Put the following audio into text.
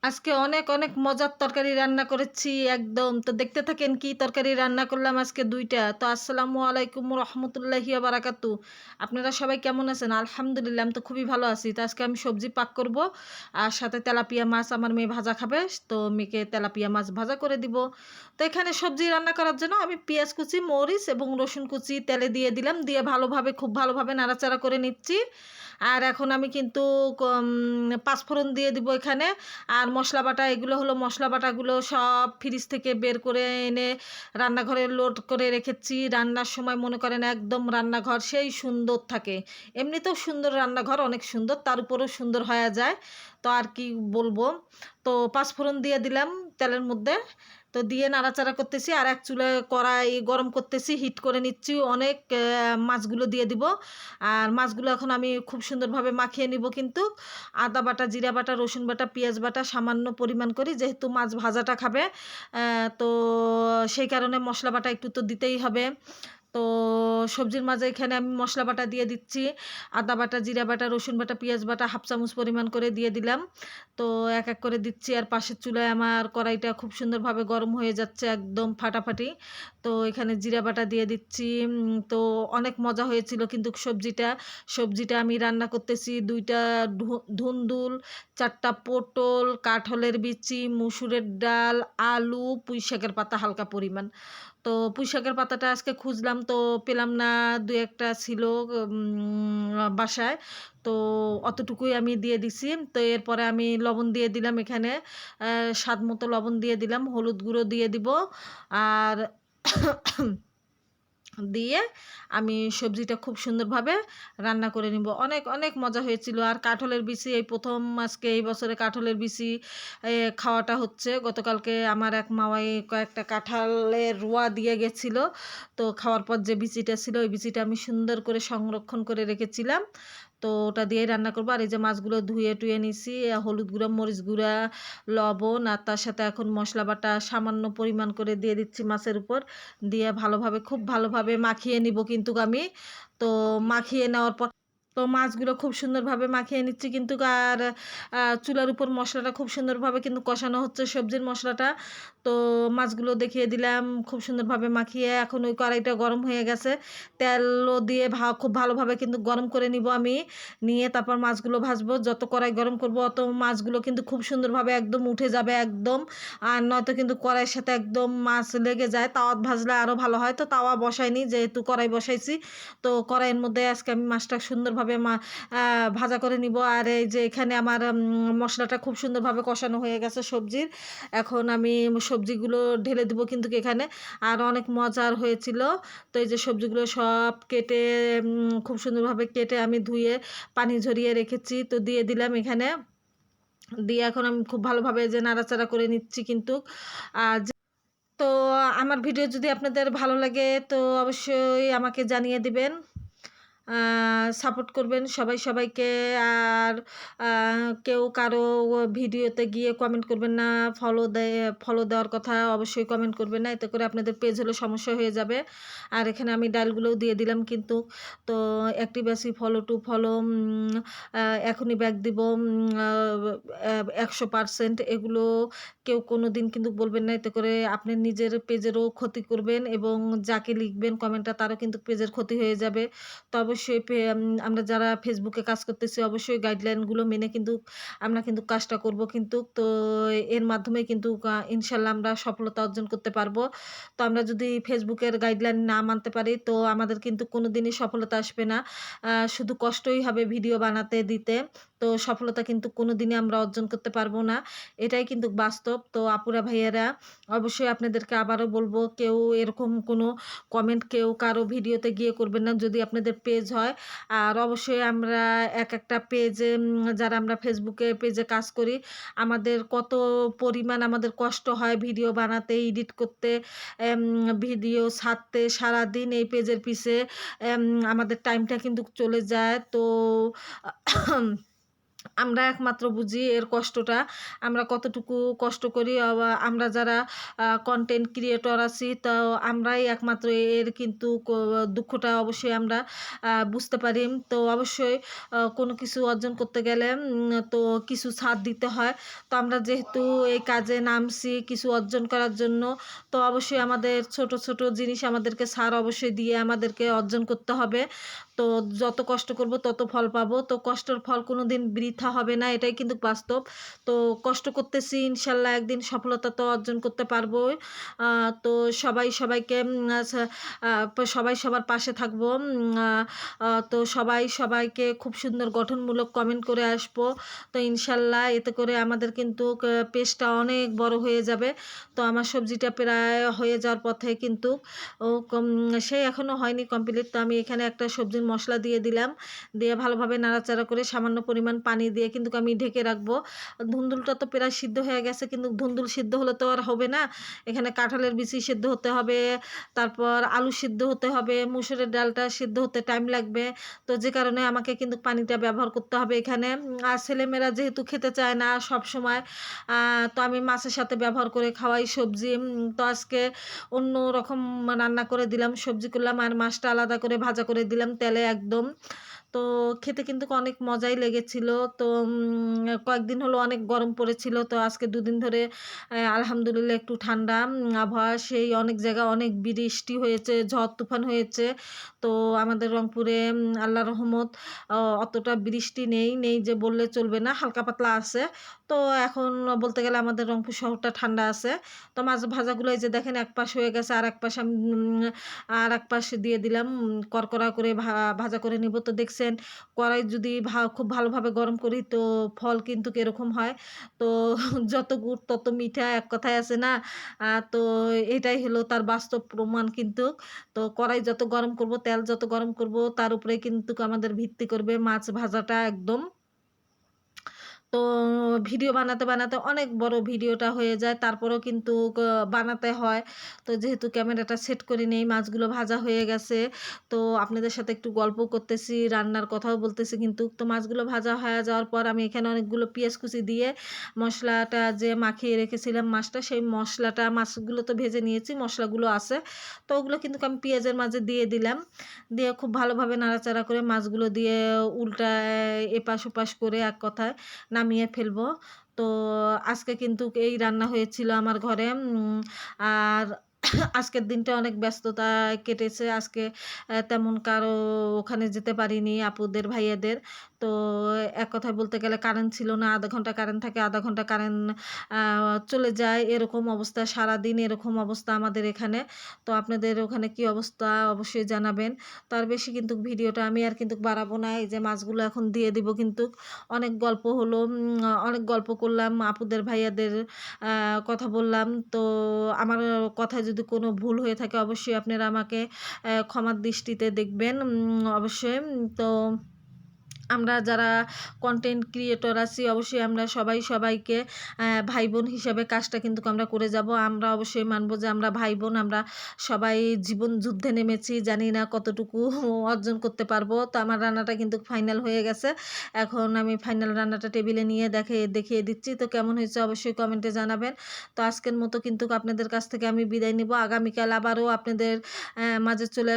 আজকে অনেক অনেক মজার তরকারি রান্না করেছি একদম। তো দেখতে থাকেন কি তরকারি রান্না করলাম আজকে ২টা। তো আসসালামু আলাইকুম রহমতুল্লাহি বারাকাতু। আপনারা সবাই কেমন আছেন? আলহামদুলিল্লাহ আমি তো খুবই ভালো আছি। তো আজকে আমি সবজি পাক করব আর সাথে তেলাপিয়া মাছ আমার মেয়ে ভাজা খাবে। তো মেয়েকে তেলাপিয়া মাছ ভাজা করে দিব। তো এখানে সবজি রান্না করার জন্য আমি পেঁয়াজ কুচি, মরিচ এবং রসুন কুচি তেলে দিয়ে দিলাম। দিয়ে ভালোভাবে খুব ভালোভাবে নাড়াচাড়া করে নিচ্ছি। আর এখন আমি কিন্তু পাঁচফোড়ন দিয়ে দিব এখানে। আর মশলা বাটা এগুলো হলো মশলা বাটাগুলো সব ফ্রিজ থেকে বের করে এনে রান্নাঘরে লোড করে রেখেছি। রান্নার সময় মনে করেন একদম রান্নাঘর সেই সুন্দর থাকে। এমনিতেও সুন্দর রান্নাঘর অনেক সুন্দর, তার উপরেও সুন্দর হয়ে যায়। তো আর কি বলবো। তো পাঁচফোড়ন দিয়ে দিলাম তেলের মধ্যে। তো দিয়ে নাড়াচাড়া করতেছি আর এক চুলায় কড়াই গরম করতেছি, হিট করে নিচ্ছি অনেক। মাছগুলো দিয়ে দিব। আর মাছগুলো এখন আমি খুব সুন্দরভাবে মাখিয়ে নিব কিন্তু। আদা বাটা, জিরা বাটা, রসুন বাটা, পেঁয়াজ বাটা সামান্য পরিমাণ করি, যেহেতু মাছ ভাজাটা খাবে। তো সেই কারণে মশলা বাটা একটু তো দিতেই হবে। তো সবজির মাঝে এখানে আমি মশলা বাটা দিয়ে দিচ্ছি। আদা বাটা, জিরা বাটা, রসুন বাটা, পেঁয়াজ বাটা হাফ চামচ পরিমাণ করে দিয়ে দিলাম। তো এক এক করে দিচ্ছি আর পাশের চুলায় আমার কড়াইটা খুব সুন্দরভাবে গরম হয়ে যাচ্ছে একদম ফাটাফাটি। তো এখানে জিরা বাটা দিয়ে দিচ্ছি। তো অনেক মজা হয়েছিল কিন্তু সবজিটা আমি রান্না করতেছি ২টা ধুন্দুল, ৪টা পটল, কাঁঠালের বিচি, মসুরের ডাল, আলু, পুঁইশাকের পাতা হালকা পরিমাণ। তো পুঁইশাকের পাতাটা আজকে খুঁজলাম তো পেলাম না, ২-১টা ছিল বাসায়। তো অতটুকুই আমি দিয়ে দিছি। তো এরপরে আমি লবণ দিয়ে দিলাম এখানে। স্বাদ মতো লবণ দিয়ে দিলাম, হলুদ গুঁড়ো দিয়ে দিব। আর দিয়ে আমি সবজিটা খুব সুন্দরভাবে রান্না করে নিব। অনেক অনেক মজা হয়েছিল। আর কাঁঠালের বিচি এই প্রথম আজকে এই বছরে কাঁঠালের বিচি খাওয়াটা হচ্ছে। গতকালকে আমার এক মামাই কয়েকটা কাঁঠালের রোয়া দিয়ে গেছিল। তো খাওয়ার পর যে বিচিটা ছিল ওই বিচিটা আমি সুন্দর করে সংরক্ষণ করে রেখেছিলাম। তো ওটা দিয়েই রান্না করবো। আর এই যে মাছগুলো ধুয়ে টুয়ে নিছি, হলুদ গুঁড়া, মরিচ গুঁড়া, লবণ আর তার সাথে এখন মশলা বাটা সামান্য পরিমাণ করে দিয়ে দিচ্ছি মাছের উপর। দিয়ে ভালোভাবে খুব ভালোভাবে মাখিয়ে নিব কিন্তু আমি। তো মাখিয়ে নেওয়ার পর তো মাছগুলো খুব সুন্দরভাবে মাখিয়ে নিচ্ছি কিন্তু। আর চুলার উপর মশলাটা খুব সুন্দরভাবে কিন্তু কষানো হচ্ছে সবজির মশলাটা। তো মাছগুলো দেখিয়ে দিলাম খুব সুন্দরভাবে মাখিয়ে। এখন ওই কড়াইটা গরম হয়ে গেছে, তেলও দিয়ে খুব ভালোভাবে কিন্তু গরম করে নিব আমি। নিয়ে তারপর মাছগুলো ভাজবো। যত কড়াই গরম করব অত মাছগুলো কিন্তু খুব সুন্দরভাবে একদম উঠে যাবে একদম। আর নয়তো কিন্তু কড়াইয়ের সাথে একদম মাছ লেগে যায়। তাওয়াত ভাজলে আরও ভালো হয়। তো তাওয়া বসাইনি, যেহেতু কড়াই বসাইছি। তো কড়াইয়ের মধ্যে আজকে আমি মাছটা সুন্দরভাবে ভাজা করে নিব। আর এই যে এখানে আমার মশলাটা খুব সুন্দরভাবে কষানো হয়ে গেছে সবজির। এখন আমি সবজিগুলো ঢেলে দেবো কিন্তু এখানে। আর অনেক মজার হয়েছিল। তো এই যে সবজিগুলো সব কেটে খুব সুন্দরভাবে কেটে আমি ধুয়ে পানি ঝরিয়ে রেখেছি। তো দিয়ে দিলাম এখানে। দিয়ে এখন আমি খুব ভালোভাবে যে নাড়াচাড়া করে নিচ্ছি কিন্তু। আর তো আমার ভিডিও যদি আপনাদের ভালো লাগে তো অবশ্যই আমাকে জানিয়ে দিবেন, সাপোর্ট করবেন সবাই সবাইকে। আর কেউ কারো ভিডিওতে গিয়ে কমেন্ট করবেন না, ফলো দেওয়ার কথা অবশ্যই কমেন্ট করবেন না, এতে করে আপনাদের পেজ হলে সমস্যা হয়ে যাবে। আর এখানে আমি ডালগুলোও দিয়ে দিলাম কিন্তু। তো অ্যাক্টিভ আছি, ফলো টু ফলো, এখনই ব্যাক দিব 100%। এগুলো কেউ কোনো দিন কিন্তু বলবেন না, এতে করে আপনার নিজের পেজেরও ক্ষতি করবেন এবং যাকে লিখবেন কমেন্টটা তারও কিন্তু পেজের ক্ষতি হয়ে যাবে। তো অবশ্যই আমরা যারা ফেসবুকে কাজ করতেছি অবশ্যই গাইডলাইনগুলো মেনে কিন্তু আমরা কিন্তু কাজটা করব কিন্তু। তো এর মাধ্যমে কিন্তু ইনশাল্লাহ আমরা সফলতা অর্জন করতে পারবো। তো আমরা যদি ফেসবুকের গাইডলাইন না মানতে পারি তো আমাদের কিন্তু কোনো দিনই সফলতা আসবে না। শুধু কষ্টই হবে ভিডিও বানাতে দিতে। তো সফলতা কিন্তু কোনো দিনই আমরা অর্জন করতে পারবো না। এটাই কিন্তু বাস্তব। তো আপুরা ভাইয়েরা অবশ্যই আপনাদেরকে আবারও বলবো, কেউ এরকম কোনো কমেন্ট কেউ কারো ভিডিওতে গিয়ে করবেন না যদি আপনাদের পেজ হয়। আর অবশ্যই আমরা একটা পেজে যারা আমরা ফেসবুকে পেজে কাজ করি, আমাদের কত পরিমাণ আমাদের কষ্ট হয় ভিডিও বানাতে, এডিট করতে, ভিডিও ছাড়তে, সারাদিন এই পেজের পিছে আমাদের টাইমটা কিন্তু চলে যায়। তো আমরা একমাত্র বুঝি এর কষ্টটা। আমরা কতটুকু কষ্ট করি, আমরা যারা কনটেন্ট ক্রিয়েটর আছি, তো আমরাই একমাত্র এর কিন্তু দুঃখটা অবশ্যই আমরা বুঝতে পারি। তো অবশ্যই কোনো কিছু অর্জন করতে গেলে তো কিছু ছাড় দিতে হয়। তো আমরা যেহেতু এই কাজে নামছি কিছু অর্জন করার জন্য, তো অবশ্যই আমাদের ছোট, ছোট জিনিস আমাদেরকে ছাড় অবশ্যই দিয়ে আমাদেরকে অর্জন করতে হবে। তো যত কষ্ট করব তত ফল পাবো। তো কষ্টের ফল কোনোদিন বৃথা হবে না, এটাই কিন্তু বাস্তব। তো কষ্ট করতেছি, ইনশাল্লাহ একদিন সফলতা তো অর্জন করতে পারবোই। তো সবাই সবাইকে সবাই সবার পাশে থাকবো। তো সবাই সবাইকে খুব সুন্দর গঠনমূলক কমেন্ট করে আসবো। তো ইনশাল্লাহ এতে করে আমাদের কিন্তু পেজটা অনেক বড় হয়ে যাবে। তো আমার সবজিটা প্রায় হয়ে যাওয়ার পথে কিন্তু ও সেই এখনও হয়নি কমপ্লিট। তো আমি এখানে একটা সবজির মশলা দিয়ে দিলাম, দিয়ে ভালোভাবে নাড়াচাড়া করে সামান্য পরিমাণ পানি দিয়ে কিন্তু আমি ঢেকে রাখবো। ধুন্দুলটা তো প্রায় সিদ্ধ হয়ে গেছে, কিন্তু ধুন্দুল সিদ্ধ হলে তো আর হবে না, এখানে কাঁঠালের বিচি সিদ্ধ হতে হবে, তারপর আলু সিদ্ধ হতে হবে, মুসুরের ডালটা সিদ্ধ হতে টাইম লাগবে। তো যে কারণে আমাকে কিন্তু পানিটা ব্যবহার করতে হবে এখানে। আর ছেলেমেয়েরা যেহেতু খেতে চায় না সব সময়, তো আমি মাছের সাথে ব্যবহার করে খাওয়াই সবজি। তো আজকে অন্য রকম রান্না করে দিলাম, সবজি করলাম আর মাছটা আলাদা করে ভাজা করে দিলাম তেলে একদম। তো খেতে কিন্তু অনেক মজাই লেগেছিল। তো কয়েকদিন হলো অনেক গরম পড়েছিল, তো আজকে ২ দিন ধরে আলহামদুলিল্লাহ একটু ঠান্ডা আবহাওয়া। সেই অনেক জায়গায় অনেক বৃষ্টি হয়েছে, ঝড় তুফান হয়েছে। তো আমাদের রংপুরে আল্লাহর রহমত অতটা বৃষ্টি নেই যে বললে চলবে না, হালকা পাতলা আছে। তো এখন বলতে গেলে আমাদের রংপুর শহরটা ঠান্ডা আছে। তো মাছ ভাজাগুলো এই যে দেখেন এক পাশ হয়ে গেছে, আর এক পাশ আমি আরেক পাশ দিয়ে দিলাম, কড়কড়া করে ভাজা করে নিব। তো দেখছেন কড়াই যদি খুব ভালোভাবে গরম করি তো ফল কিন্তু এরকম হয়। তো যত গুড় তত মিঠা, এক কথায় আছে না? তো এটাই হলো তার বাস্তব প্রমাণ কিন্তু। তো কড়াই যত গরম করব, তেল যত গরম করব, তার উপরেই কিন্তু আমাদের ভিত্তি করবে মাছ ভাজাটা একদম। তো ভিডিও বানাতে, বানাতে অনেক বড় ভিডিওটা হয়ে যায়। তারপরেও কিন্তু বানাতে হয়। তো যেহেতু ক্যামেরাটা সেট করে নেই, মাছগুলো ভাজা হয়ে গেছে। তো আপনাদের সাথে একটু গল্প করতেছি, রান্নার কথাও বলতেছি কিন্তু। তো মাছগুলো ভাজা হয়ে যাওয়ার পর আমি এখানে অনেকগুলো পেঁয়াজ কুচি দিয়ে মসলাটা যে মাখিয়ে রেখেছিলাম মাছটা, সেই মশলাটা, মাছগুলো তো ভেজে নিয়েছি, মশলাগুলো আছে। তো ওগুলো কিন্তু আমি পেঁয়াজের মাঝে দিয়ে দিলাম। দিয়ে খুব ভালোভাবে নাড়াচাড়া করে মাছগুলো দিয়ে উল্টায় এপাশ ওপাশ করে এক কথায় নামিয়ে ফেলবো। তো আজকে কিন্তু এই রান্না হয়েছিল আমার ঘরে। আর আজকের দিনটা অনেক ব্যস্ততায় কেটেছে। আজকে তেমন কারো ওখানে যেতে পারিনি, আপুদের, ভাইয়াদের। তো এক কথায় বলতে গেলে কারেন্ট ছিল না। ০.৫ ঘন্টা কারেন্ট থাকে, ০.৫ ঘন্টা কারেন্ট আ চলে যায়। এরকম অবস্থা, সারাদিন এরকম অবস্থা আমাদের এখানে। তো আপনাদের ওখানে কি অবস্থা অবশ্যই জানাবেন। তো আর বেশি কিন্তু ভিডিওটা আমি আর কিন্তু বাড়াবো না। এই যে মাছগুলো এখন দিয়ে দিব কিন্তু। অনেক গল্প হলো, অনেক গল্প করলাম, আপুদের, ভাইয়াদের কথা বললাম। তো আমার কথায় যদি কোনো ভুল হয়ে থাকে অবশ্যই আপনারা আমাকে ক্ষমার দৃষ্টিতে দেখবেন অবশ্যই। তো আমরা যারা কনটেন্ট ক্রিয়েটর আছি অবশ্যই আমরা সবাই সবাইকে ভাই বোন হিসাবে কাজটা কিন্তু আমরা করে যাব। আমরা অবশ্যই মানব যে আমরা ভাই বোন, আমরা সবাই জীবন যুদ্ধে নেমেছি, জানি না কতটুকু অর্জন করতে পারবো। তো আমার রান্নাটা কিন্তু ফাইনাল হয়ে গেছে। এখন আমি ফাইনাল রান্নাটা টেবিলে নিয়ে দেখিয়ে দিচ্ছি। তো কেমন হয়েছে অবশ্যই কমেন্টে জানাবেন। তো আজকের মতো কিন্তু আপনাদের কাছ থেকে আমি বিদায় নিব। আগামীকাল আবারও আপনাদের মাঝে চলে